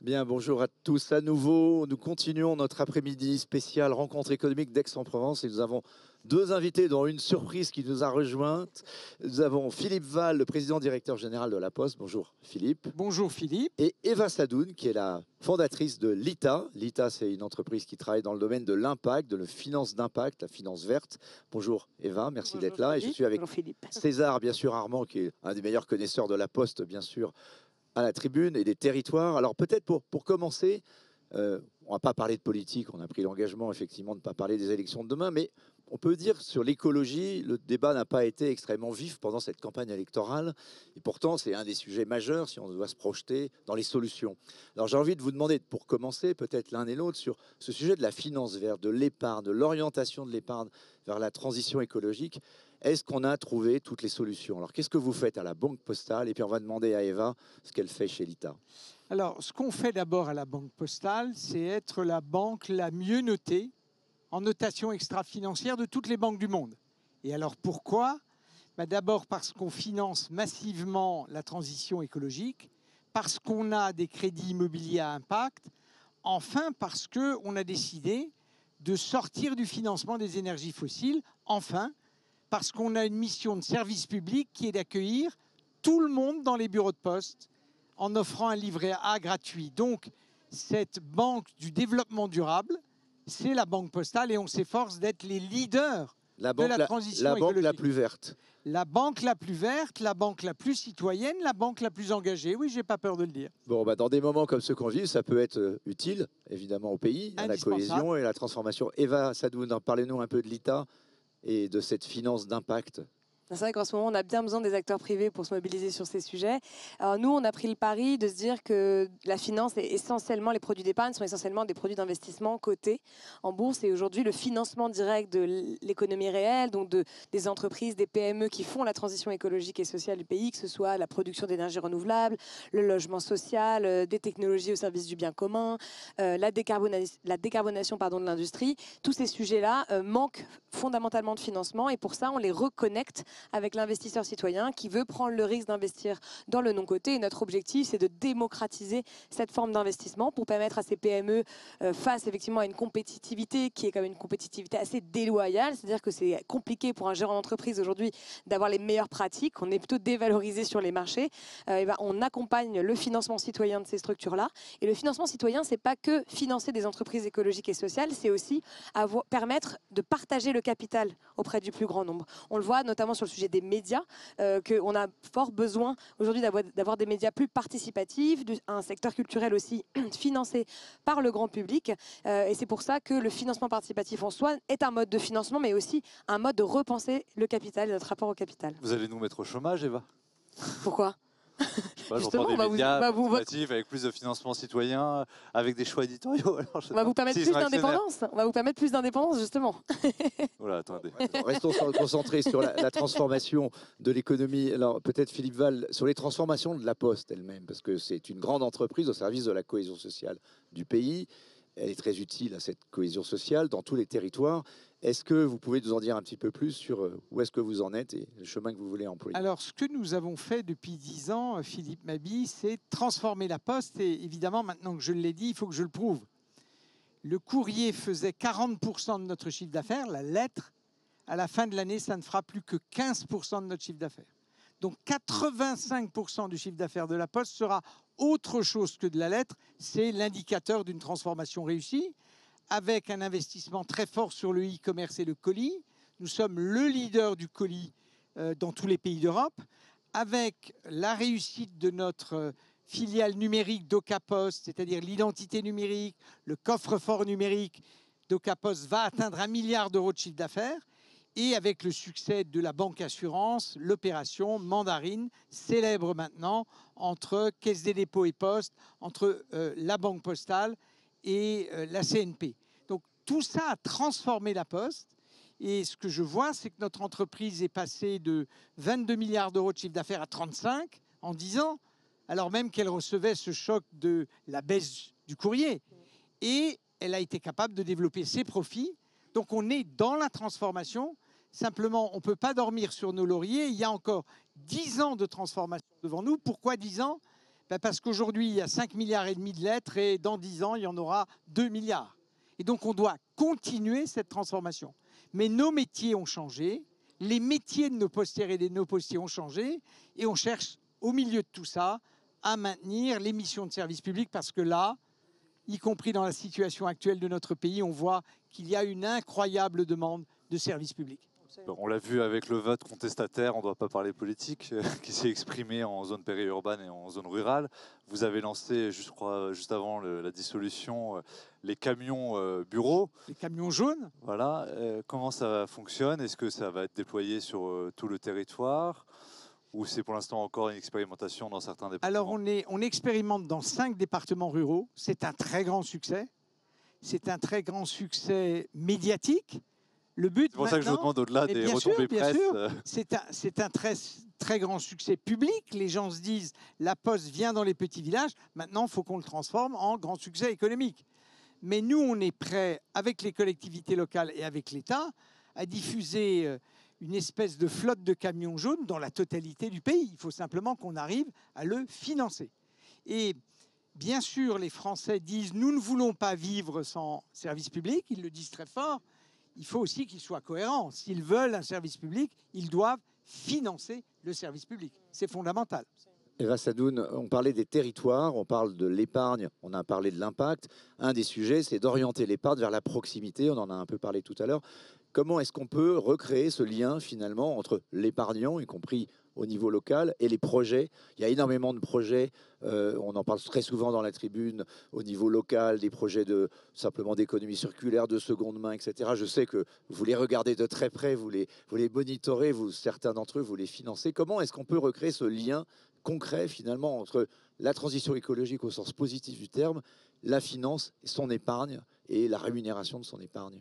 Bien, bonjour à tous à nouveau. Nous continuons notre après-midi spécial rencontre économique d'Aix-en-Provence et nous avons deux invités, dont une surprise qui nous a rejointe. Nous avons Philippe Val, le président directeur général de La Poste. Bonjour Philippe. Bonjour Philippe. Et Eva Sadoun, qui est la fondatrice de l'ITA. L'ITA, c'est une entreprise qui travaille dans le domaine de l'impact, de la finance d'impact, la finance verte. Bonjour Eva, merci d'être là. Philippe. Et je suis avec Philippe. César, bien sûr, Armand, qui est un des meilleurs connaisseurs de La Poste, bien sûr, à la tribune et des territoires. Alors peut-être pour commencer, on ne va pas parler de politique, on a pris l'engagement effectivement de ne pas parler des élections de demain, mais on peut dire sur l'écologie, le débat n'a pas été extrêmement vif pendant cette campagne électorale, et pourtant c'est un des sujets majeurs si on doit se projeter dans les solutions. Alors j'ai envie de vous demander, pour commencer, peut-être l'un et l'autre, sur ce sujet de la finance verte, de l'épargne, de l'orientation de l'épargne vers la transition écologique. Est-ce qu'on a trouvé toutes les solutions? Alors, qu'est-ce que vous faites à la Banque Postale? Et puis, on va demander à Eva ce qu'elle fait chez l'ITA. Alors, ce qu'on fait d'abord à la Banque Postale, c'est être la banque la mieux notée en notation extra-financière de toutes les banques du monde. Et alors, pourquoi? D'abord parce qu'on finance massivement la transition écologique, parce qu'on a des crédits immobiliers à impact, enfin parce qu'on a décidé de sortir du financement des énergies fossiles, enfin parce qu'on a une mission de service public qui est d'accueillir tout le monde dans les bureaux de poste en offrant un livret A gratuit. Donc, cette banque du développement durable, c'est la Banque Postale et on s'efforce d'être les leaders de la transition écologique. La banque la plus verte. La banque la plus verte, la banque la plus citoyenne, la banque la plus engagée. Oui, j'ai pas peur de le dire. Bon, dans des moments comme ceux qu'on vit, ça peut être utile, évidemment, au pays, à la cohésion et la transformation. Eva Sadoun, parlez-nous un peu de l'ITA et de cette finance d'impact. C'est vrai qu'en ce moment, on a bien besoin des acteurs privés pour se mobiliser sur ces sujets. Alors nous, on a pris le pari de se dire que la finance est essentiellement, les produits d'épargne sont essentiellement des produits d'investissement cotés en bourse. Et aujourd'hui, le financement direct de l'économie réelle, donc des entreprises, des PME qui font la transition écologique et sociale du pays, que ce soit la production d'énergie renouvelable, le logement social, des technologies au service du bien commun, la décarbonation de l'industrie. Tous ces sujets-là manquent fondamentalement de financement et pour ça, on les reconnecte avec l'investisseur citoyen qui veut prendre le risque d'investir dans le non-coté. Et notre objectif, c'est de démocratiser cette forme d'investissement pour permettre à ces PME, face effectivement à une compétitivité qui est quand même une compétitivité assez déloyale, c'est-à-dire que c'est compliqué pour un gérant d'entreprise aujourd'hui d'avoir les meilleures pratiques, on est plutôt dévalorisé sur les marchés, on accompagne le financement citoyen de ces structures-là. Et le financement citoyen, c'est pas que financer des entreprises écologiques et sociales, c'est aussi permettre de partager le capital auprès du plus grand nombre. On le voit notamment sur le sujet des médias, qu'on a fort besoin aujourd'hui d'avoir des médias plus participatifs, un secteur culturel aussi financé par le grand public. Et c'est pour ça que le financement participatif en soi est un mode de financement, mais aussi un mode de repenser le capital et notre rapport au capital. Vous allez nous mettre au chômage, Eva? Pourquoi? Justement, on va vous avec plus de financement citoyen, avec des choix éditoriaux. Alors, on va vous permettre plus d'indépendance. On va vous permettre plus d'indépendance, justement. Voilà, attendez. Restons concentrés sur la transformation de l'économie. Alors peut-être Philippe Val, sur les transformations de la Poste elle-même, parce que c'est une grande entreprise au service de la cohésion sociale du pays. Elle est très utile à cette cohésion sociale dans tous les territoires. Est-ce que vous pouvez nous en dire un petit peu plus sur où est-ce que vous en êtes et le chemin que vous voulez employer? Alors, ce que nous avons fait depuis 10 ans, Philippe Mabi, c'est transformer la Poste. Et évidemment, maintenant que je l'ai dit, il faut que je le prouve. Le courrier faisait 40% de notre chiffre d'affaires, la lettre. À la fin de l'année, ça ne fera plus que 15% de notre chiffre d'affaires. Donc 85% du chiffre d'affaires de la Poste sera autre chose que de la lettre. C'est l'indicateur d'une transformation réussie, avec un investissement très fort sur le e-commerce et le colis. Nous sommes le leader du colis dans tous les pays d'Europe, avec la réussite de notre filiale numérique d'Ocapost, c'est-à-dire l'identité numérique, le coffre-fort numérique d'Ocapost va atteindre 1 milliard d'euros de chiffre d'affaires. Et avec le succès de la banque assurance, l'opération Mandarine, célèbre maintenant entre Caisse des dépôts et Poste, entre la Banque Postale et la CNP. Donc tout ça a transformé la Poste. Et ce que je vois, c'est que notre entreprise est passée de 22 milliards d'euros de chiffre d'affaires à 35 en 10 ans, alors même qu'elle recevait ce choc de la baisse du courrier. Et elle a été capable de développer ses profits. Donc on est dans la transformation. Simplement, on ne peut pas dormir sur nos lauriers. Il y a encore 10 ans de transformation devant nous. Pourquoi 10 ans? Parce qu'aujourd'hui, il y a 5,5 milliards de lettres et dans 10 ans, il y en aura 2 milliards. Et donc, on doit continuer cette transformation. Mais nos métiers ont changé, les métiers de nos postières et de nos postiers ont changé, et on cherche, au milieu de tout ça, à maintenir les missions de service public, parce que là, y compris dans la situation actuelle de notre pays, on voit qu'il y a une incroyable demande de service public. On l'a vu avec le vote contestataire, on ne doit pas parler politique, qui s'est exprimé en zone périurbaine et en zone rurale. Vous avez lancé, je crois, juste avant la dissolution, les camions bureaux. Les camions jaunes. Voilà. Comment ça fonctionne? Est-ce que ça va être déployé sur tout le territoire? Ou c'est pour l'instant encore une expérimentation dans certains départements? Alors on expérimente dans 5 départements ruraux. C'est un très grand succès. C'est un très grand succès médiatique. Le but, c'est pour ça que je vous demande au-delà des retombées presse. C'est un très, très grand succès public. Les gens se disent, la Poste vient dans les petits villages. Maintenant, il faut qu'on le transforme en grand succès économique. Mais nous, on est prêts, avec les collectivités locales et avec l'État, à diffuser une espèce de flotte de camions jaunes dans la totalité du pays. Il faut simplement qu'on arrive à le financer. Et bien sûr, les Français disent, nous ne voulons pas vivre sans service public. Ils le disent très fort. Il faut aussi qu'ils soient cohérents. S'ils veulent un service public, ils doivent financer le service public. C'est fondamental. Eva Sadoun, on parlait des territoires, on parle de l'épargne, on a parlé de l'impact. Un des sujets, c'est d'orienter l'épargne vers la proximité. On en a un peu parlé tout à l'heure. Comment est-ce qu'on peut recréer ce lien finalement entre l'épargnant, y compris au niveau local, et les projets? Il y a énormément de projets, on en parle très souvent dans la tribune, au niveau local, des projets simplement d'économie circulaire, de seconde main, etc. Je sais que vous les regardez de très près, vous les monitorez, certains d'entre eux, vous les financez. Comment est-ce qu'on peut recréer ce lien concret finalement entre la transition écologique au sens positif du terme, la finance, son épargne et la rémunération de son épargne?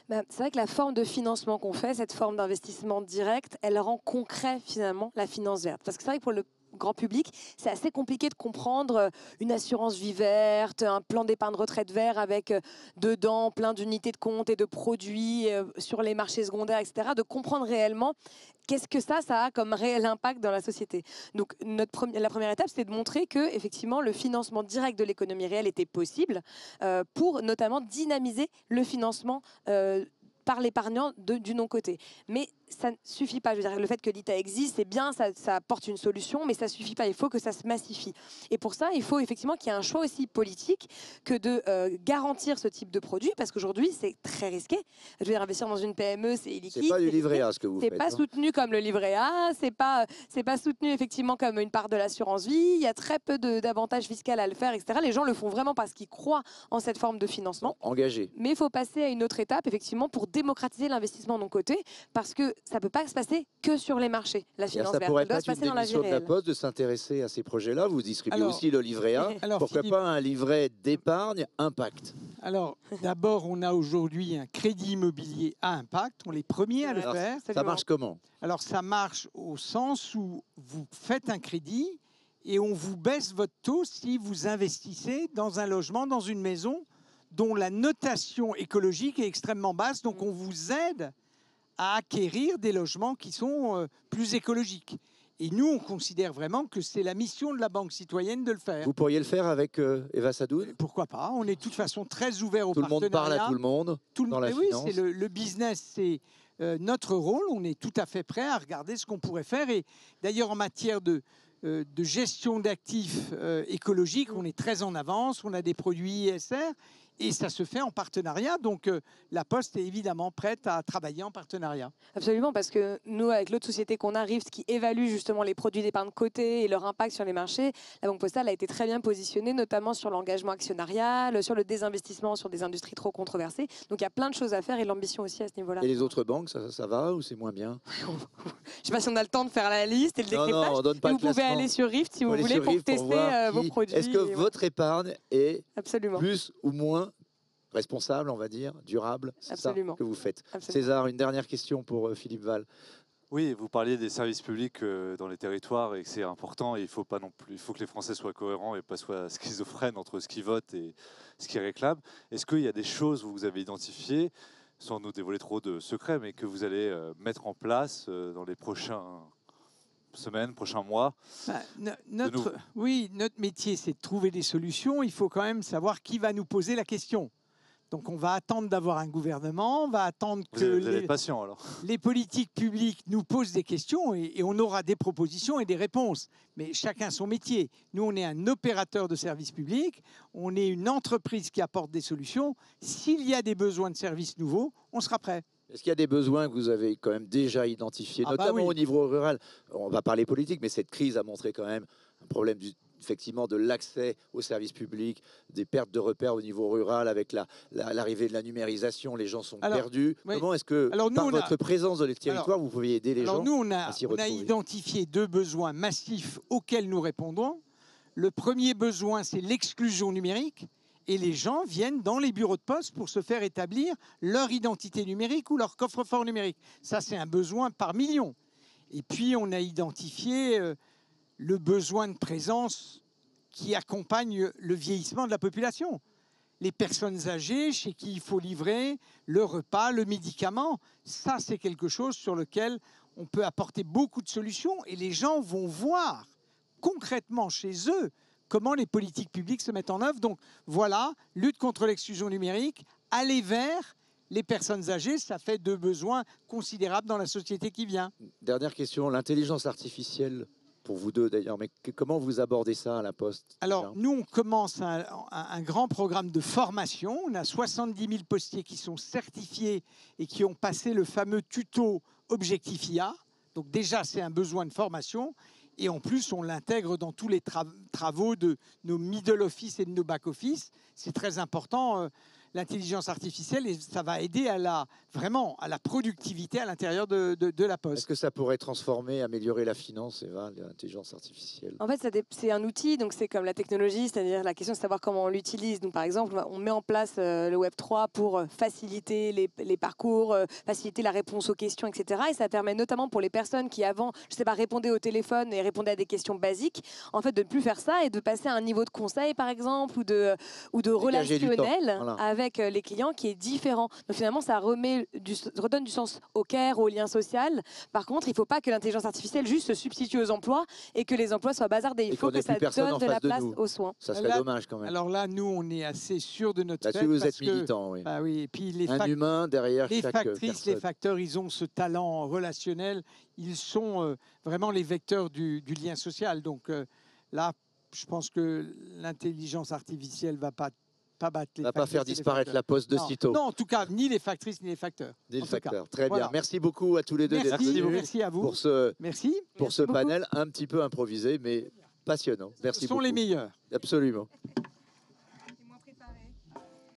C'est vrai que la forme de financement qu'on fait, cette forme d'investissement direct, elle rend concret finalement la finance verte. Parce que c'est vrai que pour le grand public, c'est assez compliqué de comprendre une assurance vie verte, un plan d'épargne retraite vert avec dedans plein d'unités de compte et de produits sur les marchés secondaires, etc. De comprendre réellement qu'est-ce que ça a comme réel impact dans la société. Donc la première étape, c'est de montrer que effectivement le financement direct de l'économie réelle était possible pour notamment dynamiser le financement par l'épargnant du non-côté. Mais ça ne suffit pas. Je veux dire, le fait que l'ITA existe, c'est bien, ça apporte une solution, mais ça ne suffit pas. Il faut que ça se massifie. Et pour ça, il faut effectivement qu'il y ait un choix aussi politique que de garantir ce type de produit, parce qu'aujourd'hui, c'est très risqué. Je veux dire, investir dans une PME, c'est illiquide. C'est pas du livret A, ce que vous faites. C'est pas soutenu comme le livret A, c'est pas soutenu effectivement comme une part de l'assurance vie. Il y a très peu d'avantages fiscaux à le faire, etc. Les gens le font vraiment parce qu'ils croient en cette forme de financement. Engagé. Mais il faut passer à une autre étape, effectivement, pour démocratiser l'investissement non coté, parce que ça ne peut pas se passer que sur les marchés, la finance verte. Ça pourrait être une démission de la Poste de s'intéresser à ces projets-là. Vous distribuez aussi le livret A. Pourquoi pas un livret d'épargne impact? Alors, d'abord, on a aujourd'hui un crédit immobilier à impact. On est les premiers à le faire. Ça marche comment? Alors, ça marche au sens où vous faites un crédit et on vous baisse votre taux si vous investissez dans un logement, dans une maison dont la notation écologique est extrêmement basse. Donc, on vous aide à acquérir des logements qui sont plus écologiques. Et nous, on considère vraiment que c'est la mission de la Banque citoyenne de le faire. Vous pourriez le faire avec Eva Sadoun? Pourquoi pas? On est de toute façon très ouvert au partenariat. Tout le monde parle à tout le monde dans la finance. Oui, c'est le business, c'est notre rôle. On est tout à fait prêt à regarder ce qu'on pourrait faire. Et d'ailleurs, en matière de gestion d'actifs écologiques, on est très en avance. On a des produits ISR. Et ça se fait en partenariat. Donc, la Poste est évidemment prête à travailler en partenariat. Absolument, parce que nous, avec l'autre société qu'on a, Rift, qui évalue justement les produits d'épargne cotée et leur impact sur les marchés, la Banque Postale a été très bien positionnée, notamment sur l'engagement actionnarial, sur le désinvestissement sur des industries trop controversées. Donc, il y a plein de choses à faire et l'ambition aussi à ce niveau-là. Et les autres banques, ça va ou c'est moins bien? Je ne sais pas si on a le temps de faire la liste et le décryptage. Non, on donne pas vous pouvez aller sur Rift si vous voulez pour tester vos produits. Est-ce que votre épargne est Absolument. plus ou moins responsable, on va dire, durable? C'est ça que vous faites. Absolument. César, une dernière question pour Philippe Val. Oui, vous parliez des services publics dans les territoires et que c'est important. Et il faut que les Français soient cohérents et pas soient schizophrènes entre ce qu'ils votent et ce qu'ils réclament. Est-ce qu'il y a des choses que vous avez identifiées, sans nous dévoiler trop de secrets, mais que vous allez mettre en place dans les prochains semaines, prochains mois. Oui, notre métier, c'est de trouver des solutions. Il faut quand même savoir qui va nous poser la question. Donc on va attendre d'avoir un gouvernement, on va attendre que Vous allez être patient, alors. les politiques publiques nous posent des questions et on aura des propositions et des réponses. Mais chacun son métier. Nous, on est un opérateur de services publics, on est une entreprise qui apporte des solutions. S'il y a des besoins de services nouveaux, on sera prêt. Est-ce qu'il y a des besoins que vous avez quand même déjà identifiés, notamment au niveau rural? On va parler politique, mais cette crise a montré quand même un problème effectivement de l'accès aux services publics, des pertes de repères au niveau rural avec l'arrivée de la numérisation, les gens sont perdus. Oui. Comment est-ce que, par votre présence dans les territoires, vous pouvez aider les gens à s'y retrouver? On a identifié 2 besoins massifs auxquels nous répondons. Le premier besoin, c'est l'exclusion numérique. Et les gens viennent dans les bureaux de poste pour se faire établir leur identité numérique ou leur coffre-fort numérique. Ça, c'est un besoin par million. Et puis, on a identifié le besoin de présence qui accompagne le vieillissement de la population. Les personnes âgées chez qui il faut livrer le repas, le médicament, ça c'est quelque chose sur lequel on peut apporter beaucoup de solutions et les gens vont voir concrètement chez eux comment les politiques publiques se mettent en œuvre. Donc voilà, lutte contre l'exclusion numérique, aller vers les personnes âgées, ça fait 2 besoins considérables dans la société qui vient. Dernière question, l'intelligence artificielle, pour vous deux d'ailleurs, mais comment vous abordez ça à la Poste? Alors, nous, on commence un grand programme de formation. On a 70 000 postiers qui sont certifiés et qui ont passé le fameux tuto Objectifia. Donc déjà, c'est un besoin de formation. Et en plus, on l'intègre dans tous les travaux de nos middle office et de nos back office. C'est très important, l'intelligence artificielle, et ça va aider vraiment à la productivité à l'intérieur de la Poste. Est-ce que ça pourrait transformer, améliorer la finance, Eva, l'intelligence artificielle? En fait, c'est un outil, donc c'est comme la technologie, c'est-à-dire la question de savoir comment on l'utilise. Donc, par exemple, on met en place le Web3 pour faciliter les parcours, faciliter la réponse aux questions, etc. Et ça permet notamment pour les personnes qui avant, je sais pas, répondaient au téléphone et répondaient à des questions basiques, en fait, de ne plus faire ça et de passer à un niveau de conseil, par exemple, ou de relationnel avec les clients qui est différent. Donc finalement, ça redonne du sens au care, au lien social. Par contre, il ne faut pas que l'intelligence artificielle juste se substitue aux emplois et que les emplois soient bazardés. Il faut que ça donne de la place aux soins. Ça serait dommage quand même. Alors là, nous, on est assez sûrs de notre fait. Vous êtes militants, oui. Bah oui. Et puis un humain derrière chaque personne. Les facteurs, ils ont ce talent relationnel. Ils sont vraiment les vecteurs du lien social. Donc là, je pense que l'intelligence artificielle ne va pas faire disparaître la Poste de sitôt. Non, en tout cas, ni les factrices, ni les facteurs. Ni les facteurs. Très bien. Merci beaucoup à tous les deux d'être venus. Merci à vous. Pour ce panel un petit peu improvisé, mais passionnant. Merci beaucoup. Ce sont les meilleurs. Absolument.